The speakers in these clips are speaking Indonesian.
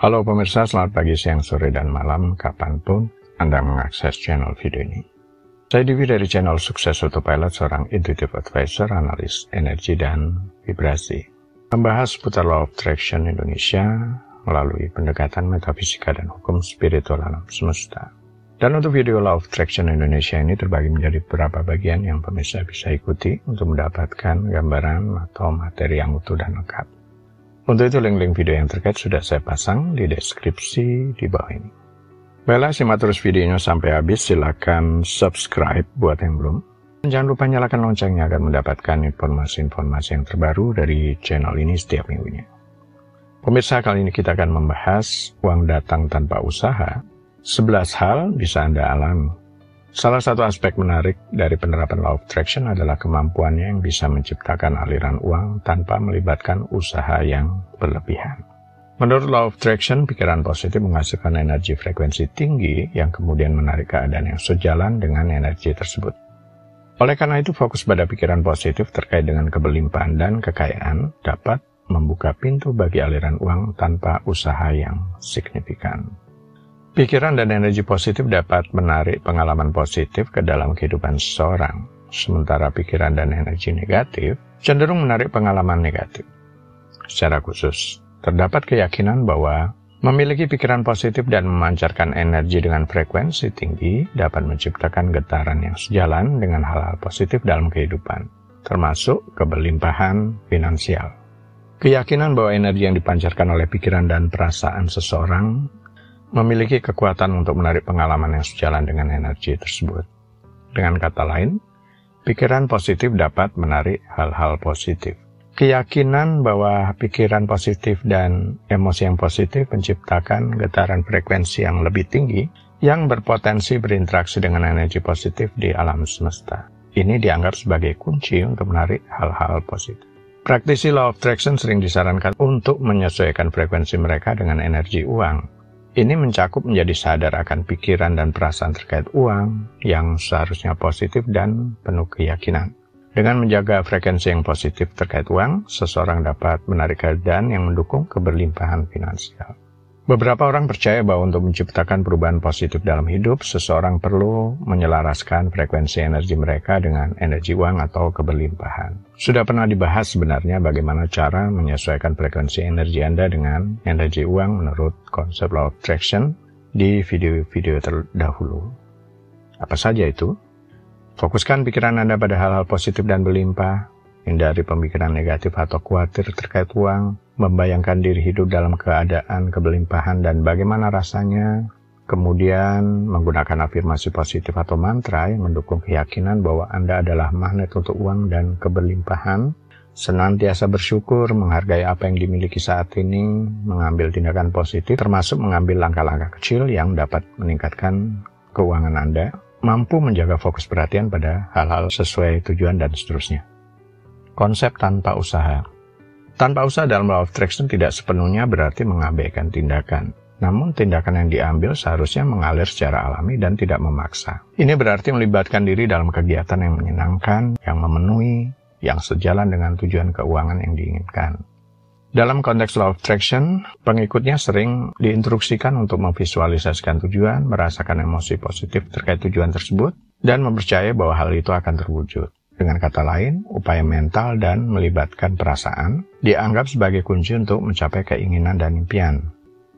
Halo pemirsa, selamat pagi, siang, sore, dan malam, kapanpun Anda mengakses channel video ini. Saya Divi dari channel Sukses Autopilot, seorang intuitive advisor, analis energi dan vibrasi. Membahas seputar Law of Attraction Indonesia melalui pendekatan metafisika dan hukum spiritual alam semesta. Dan untuk video Law of Attraction Indonesia ini terbagi menjadi beberapa bagian yang pemirsa bisa ikuti untuk mendapatkan gambaran atau materi yang utuh dan lengkap. Untuk itu link-link video yang terkait sudah saya pasang di deskripsi di bawah ini. Baiklah, simak terus videonya sampai habis, silakan subscribe buat yang belum. Dan jangan lupa nyalakan loncengnya agar mendapatkan informasi-informasi yang terbaru dari channel ini setiap minggunya. Pemirsa, kali ini kita akan membahas uang datang tanpa usaha. 11 hal bisa Anda alami. Salah satu aspek menarik dari penerapan Law of Attraction adalah kemampuannya yang bisa menciptakan aliran uang tanpa melibatkan usaha yang berlebihan. Menurut Law of Attraction, pikiran positif menghasilkan energi frekuensi tinggi yang kemudian menarik keadaan yang sejalan dengan energi tersebut. Oleh karena itu, fokus pada pikiran positif terkait dengan keberlimpahan dan kekayaan dapat membuka pintu bagi aliran uang tanpa usaha yang signifikan. Pikiran dan energi positif dapat menarik pengalaman positif ke dalam kehidupan seseorang, sementara pikiran dan energi negatif cenderung menarik pengalaman negatif. Secara khusus, terdapat keyakinan bahwa memiliki pikiran positif dan memancarkan energi dengan frekuensi tinggi dapat menciptakan getaran yang sejalan dengan hal-hal positif dalam kehidupan, termasuk keberlimpahan finansial. Keyakinan bahwa energi yang dipancarkan oleh pikiran dan perasaan seseorang memiliki kekuatan untuk menarik pengalaman yang sejalan dengan energi tersebut. Dengan kata lain, pikiran positif dapat menarik hal-hal positif. Keyakinan bahwa pikiran positif dan emosi yang positif menciptakan getaran frekuensi yang lebih tinggi yang berpotensi berinteraksi dengan energi positif di alam semesta. Ini dianggap sebagai kunci untuk menarik hal-hal positif. Praktisi Law of Attraction sering disarankan untuk menyesuaikan frekuensi mereka dengan energi uang. Ini mencakup menjadi sadar akan pikiran dan perasaan terkait uang yang seharusnya positif dan penuh keyakinan. Dengan menjaga frekuensi yang positif terkait uang, seseorang dapat menarik keadaan yang mendukung keberlimpahan finansial. Beberapa orang percaya bahwa untuk menciptakan perubahan positif dalam hidup, seseorang perlu menyelaraskan frekuensi energi mereka dengan energi uang atau keberlimpahan. Sudah pernah dibahas sebenarnya bagaimana cara menyesuaikan frekuensi energi Anda dengan energi uang menurut konsep Law of Attraction di video-video terdahulu. Apa saja itu? Fokuskan pikiran Anda pada hal-hal positif dan berlimpah, hindari pemikiran negatif atau khawatir terkait uang, membayangkan diri hidup dalam keadaan keberlimpahan dan bagaimana rasanya, kemudian menggunakan afirmasi positif atau mantra yang mendukung keyakinan bahwa Anda adalah magnet untuk uang dan keberlimpahan, senantiasa bersyukur, menghargai apa yang dimiliki saat ini, mengambil tindakan positif, termasuk mengambil langkah-langkah kecil yang dapat meningkatkan keuangan Anda, mampu menjaga fokus perhatian pada hal-hal sesuai tujuan dan seterusnya. Konsep tanpa usaha. Tanpa usaha dalam Law of Attraction tidak sepenuhnya berarti mengabaikan tindakan. Namun tindakan yang diambil seharusnya mengalir secara alami dan tidak memaksa. Ini berarti melibatkan diri dalam kegiatan yang menyenangkan, yang memenuhi, yang sejalan dengan tujuan keuangan yang diinginkan. Dalam konteks Law of Attraction, pengikutnya sering diinstruksikan untuk memvisualisasikan tujuan, merasakan emosi positif terkait tujuan tersebut, dan mempercayai bahwa hal itu akan terwujud. Dengan kata lain, upaya mental dan melibatkan perasaan dianggap sebagai kunci untuk mencapai keinginan dan impian.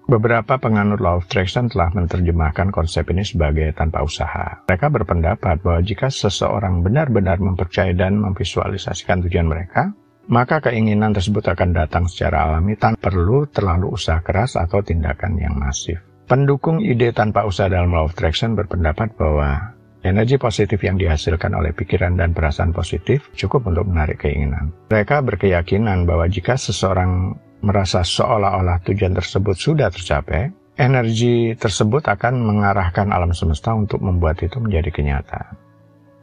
Beberapa penganut Law of Attraction telah menerjemahkan konsep ini sebagai tanpa usaha. Mereka berpendapat bahwa jika seseorang benar-benar mempercayai dan memvisualisasikan tujuan mereka, maka keinginan tersebut akan datang secara alami tanpa perlu terlalu usaha keras atau tindakan yang masif. Pendukung ide tanpa usaha dalam Law of Attraction berpendapat bahwa energi positif yang dihasilkan oleh pikiran dan perasaan positif cukup untuk menarik keinginan. Mereka berkeyakinan bahwa jika seseorang merasa seolah-olah tujuan tersebut sudah tercapai, energi tersebut akan mengarahkan alam semesta untuk membuat itu menjadi kenyataan.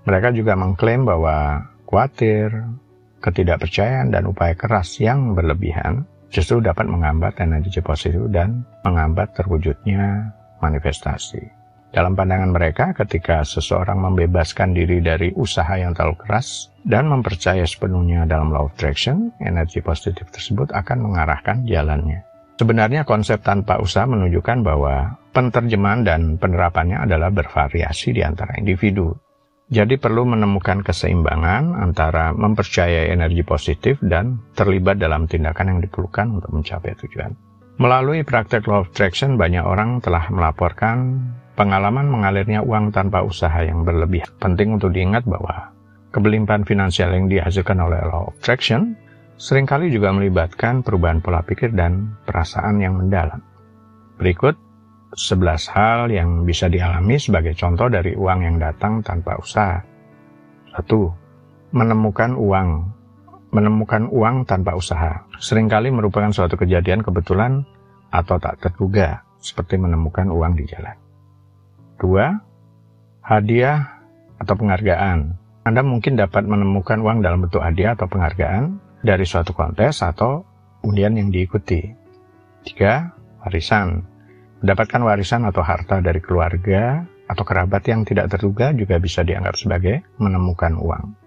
Mereka juga mengklaim bahwa khawatir, ketidakpercayaan, dan upaya keras yang berlebihan justru dapat menghambat energi positif dan menghambat terwujudnya manifestasi. Dalam pandangan mereka, ketika seseorang membebaskan diri dari usaha yang terlalu keras dan mempercaya sepenuhnya dalam Law of Attraction, energi positif tersebut akan mengarahkan jalannya. Sebenarnya konsep tanpa usaha menunjukkan bahwa penerjemahan dan penerapannya adalah bervariasi di antara individu. Jadi perlu menemukan keseimbangan antara mempercayai energi positif dan terlibat dalam tindakan yang diperlukan untuk mencapai tujuan. Melalui praktek Law of Attraction, banyak orang telah melaporkan pengalaman mengalirnya uang tanpa usaha yang berlebih. Penting untuk diingat bahwa kelimpahan finansial yang dihasilkan oleh Law of Attraction seringkali juga melibatkan perubahan pola pikir dan perasaan yang mendalam. Berikut 11 hal yang bisa dialami sebagai contoh dari uang yang datang tanpa usaha. 1. Menemukan uang tanpa usaha. Seringkali merupakan suatu kejadian kebetulan atau tak terduga, seperti menemukan uang di jalan. 2. Hadiah atau penghargaan. Anda mungkin dapat menemukan uang dalam bentuk hadiah atau penghargaan dari suatu kontes atau undian yang diikuti. 3. Warisan. Mendapatkan warisan atau harta dari keluarga atau kerabat yang tidak terduga juga bisa dianggap sebagai menemukan uang.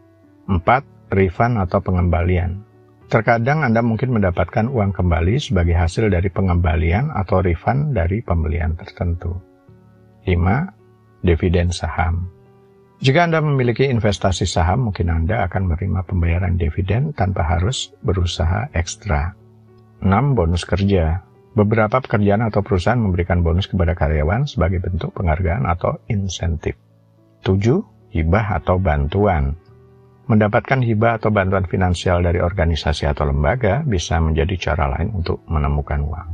4. Refund atau pengembalian. Terkadang Anda mungkin mendapatkan uang kembali sebagai hasil dari pengembalian atau refund dari pembelian tertentu. 5. Dividen saham. Jika Anda memiliki investasi saham, mungkin Anda akan menerima pembayaran dividen tanpa harus berusaha ekstra. 6. Bonus kerja. Beberapa pekerjaan atau perusahaan memberikan bonus kepada karyawan sebagai bentuk penghargaan atau insentif. 7. Hibah atau bantuan. Mendapatkan hibah atau bantuan finansial dari organisasi atau lembaga bisa menjadi cara lain untuk menemukan uang.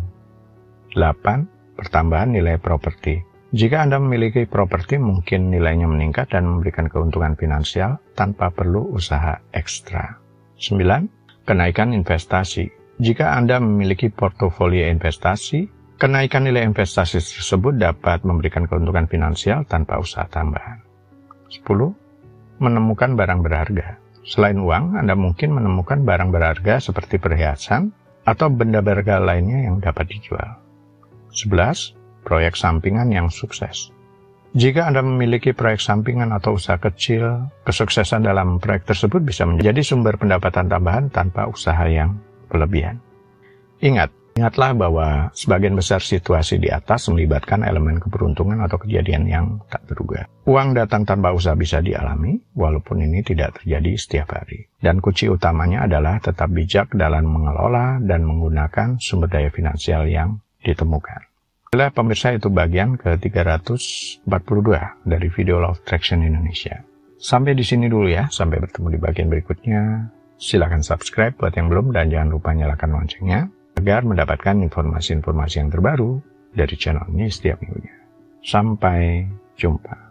8. Pertambahan nilai properti. Jika Anda memiliki properti, mungkin nilainya meningkat dan memberikan keuntungan finansial tanpa perlu usaha ekstra. 9. Kenaikan investasi. Jika Anda memiliki portofolio investasi, kenaikan nilai investasi tersebut dapat memberikan keuntungan finansial tanpa usaha tambahan. 10. Menemukan barang berharga. Selain uang, Anda mungkin menemukan barang berharga seperti perhiasan atau benda berharga lainnya yang dapat dijual. 11. Proyek sampingan yang sukses. Jika Anda memiliki proyek sampingan atau usaha kecil, kesuksesan dalam proyek tersebut bisa menjadi sumber pendapatan tambahan tanpa usaha yang berlebihan. Ingatlah bahwa sebagian besar situasi di atas melibatkan elemen keberuntungan atau kejadian yang tak terduga. Uang datang tanpa usaha bisa dialami, walaupun ini tidak terjadi setiap hari. Dan kunci utamanya adalah tetap bijak dalam mengelola dan menggunakan sumber daya finansial yang ditemukan. Baiklah pemirsa, itu bagian ke-342 dari video Law of Attraction Indonesia. Sampai di sini dulu ya, sampai bertemu di bagian berikutnya. Silakan subscribe buat yang belum dan jangan lupa nyalakan loncengnya agar mendapatkan informasi-informasi yang terbaru dari channel ini setiap minggunya. Sampai jumpa.